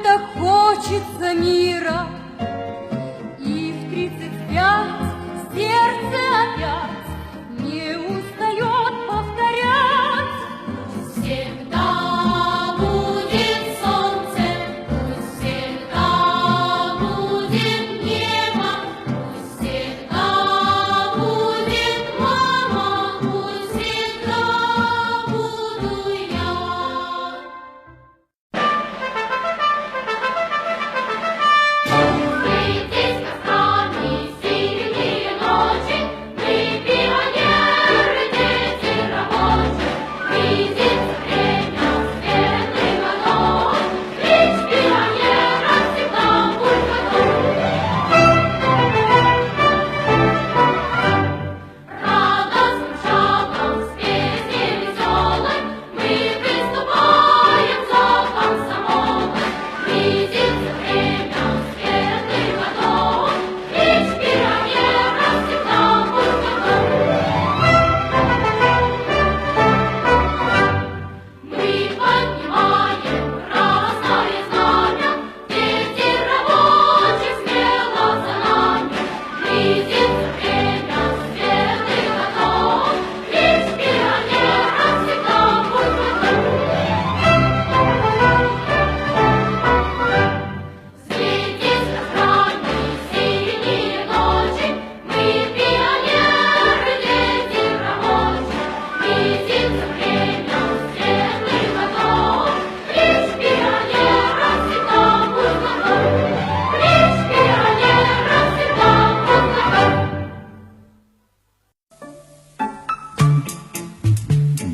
так хочется мира. И в 35 сердце опять не устает повторять: всегда будет солнце, пусть всегда будет небо, пусть всегда будет мама, пусть всегда буду я.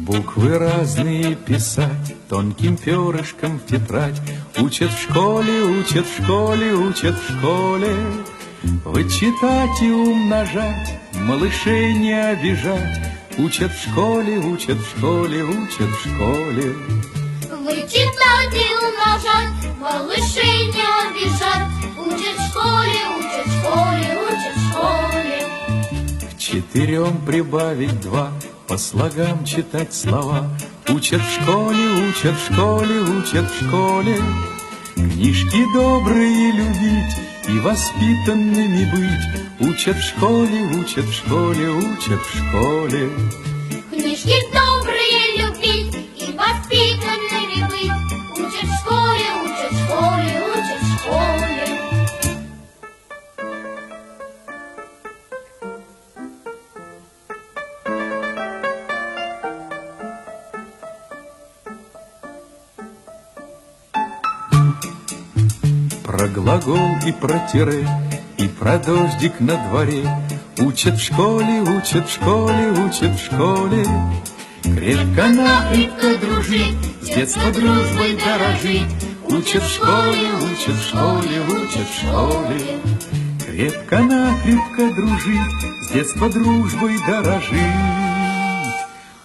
Буквы разные писать тонким перышком в тетрадь учат в школе, учат в школе, учат в школе. Вычитать и умножать, малышей не обижать учат в школе, учат в школе, учат в школе. Вычитать и умножать, малышей не обижать учат в школе, учат в школе, учат в школе. К 4 прибавить 2, по слогам читать слова учат в школе, учат в школе, учат в школе. Книжки добрые любить и воспитанными быть учат в школе, учат в школе, учат в школе. Книжки добрые любить и воспитанными быть учат в школе, учат в школе, учат в школе. Про глагол и про тире, и про дождик на дворе учат в школе, учат в школе, учат в школе. Крепко-накрепко дружить, с детства дружбой дорожить учат в школе, учат в школе, учат в школе. Крепко-накрепко дружить, с детства дружбой дорожить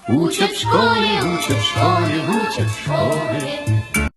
учат в школе, учат в школе, учат в школе.